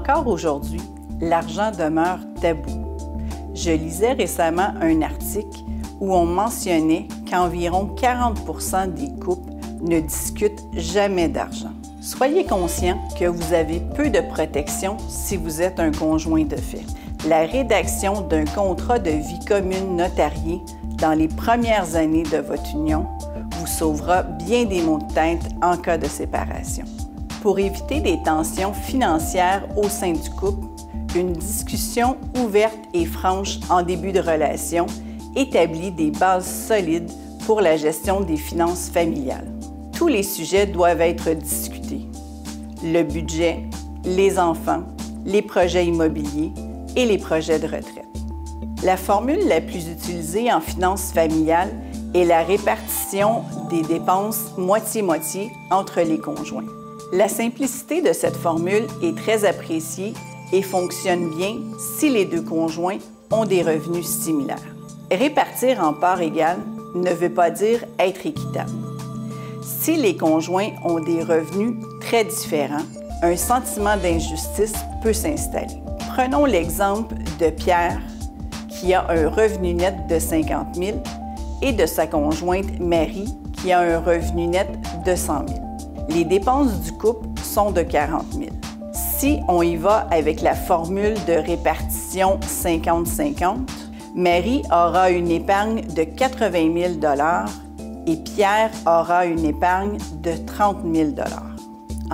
Encore aujourd'hui, l'argent demeure tabou. Je lisais récemment un article où on mentionnait qu'environ 40% des couples ne discutent jamais d'argent. Soyez conscient que vous avez peu de protection si vous êtes un conjoint de fait. La rédaction d'un contrat de vie commune notarié dans les premières années de votre union vous sauvera bien des maux de tête en cas de séparation. Pour éviter des tensions financières au sein du couple, une discussion ouverte et franche en début de relation établit des bases solides pour la gestion des finances familiales. Tous les sujets doivent être discutés. Le budget, les enfants, les projets immobiliers et les projets de retraite. La formule la plus utilisée en finances familiales est la répartition des dépenses moitié-moitié entre les conjoints. La simplicité de cette formule est très appréciée et fonctionne bien si les deux conjoints ont des revenus similaires. Répartir en parts égales ne veut pas dire être équitable. Si les conjoints ont des revenus très différents, un sentiment d'injustice peut s'installer. Prenons l'exemple de Pierre, qui a un revenu net de 50 000 et de sa conjointe Marie, qui a un revenu net de 100 000. Les dépenses du couple sont de 40 000. Si on y va avec la formule de répartition 50-50, Marie aura une épargne de 80 000 et Pierre aura une épargne de 30 000 $.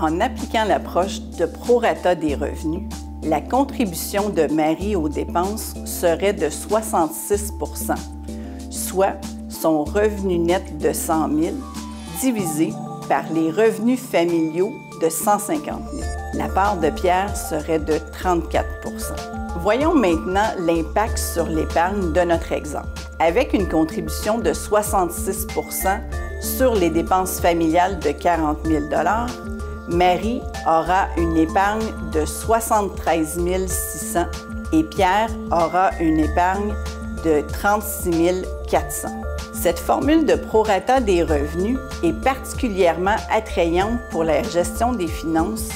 En appliquant l'approche de prorata des revenus, la contribution de Marie aux dépenses serait de 66 %, soit son revenu net de 100 000 divisé par les revenus familiaux de 150 000. La part de Pierre serait de 34 %. Voyons maintenant l'impact sur l'épargne de notre exemple. Avec une contribution de 66 % sur les dépenses familiales de 40 000 $, Marie aura une épargne de 73 600 et Pierre aura une épargne de 36 400. Cette formule de prorata des revenus est particulièrement attrayante pour la gestion des finances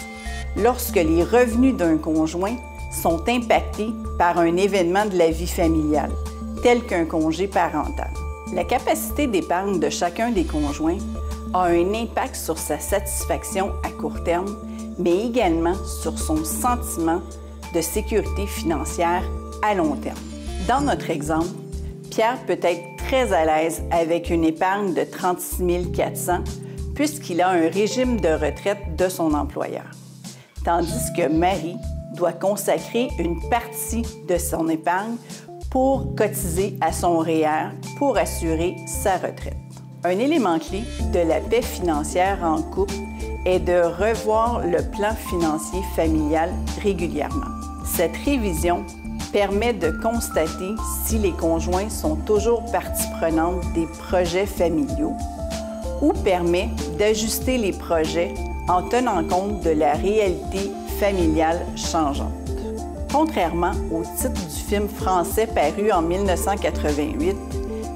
lorsque les revenus d'un conjoint sont impactés par un événement de la vie familiale, tel qu'un congé parental. La capacité d'épargne de chacun des conjoints a un impact sur sa satisfaction à court terme, mais également sur son sentiment de sécurité financière à long terme. Dans notre exemple, Pierre peut être très à l'aise avec une épargne de 36 400 puisqu'il a un régime de retraite de son employeur, tandis que Marie doit consacrer une partie de son épargne pour cotiser à son REER pour assurer sa retraite. Un élément clé de la paix financière en couple est de revoir le plan financier familial régulièrement. Cette révision permet de constater si les conjoints sont toujours partie prenante des projets familiaux ou permet d'ajuster les projets en tenant compte de la réalité familiale changeante. Contrairement au titre du film français paru en 1988,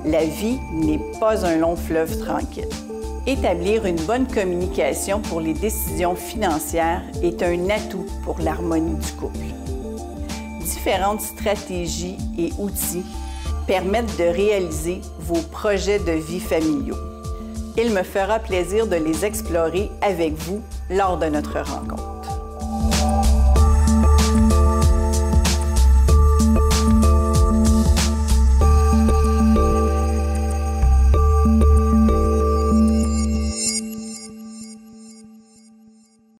la vie n'est pas un long fleuve tranquille. Établir une bonne communication pour les décisions financières est un atout pour l'harmonie du couple. Différentes stratégies et outils permettent de réaliser vos projets de vie familiaux. Il me fera plaisir de les explorer avec vous lors de notre rencontre.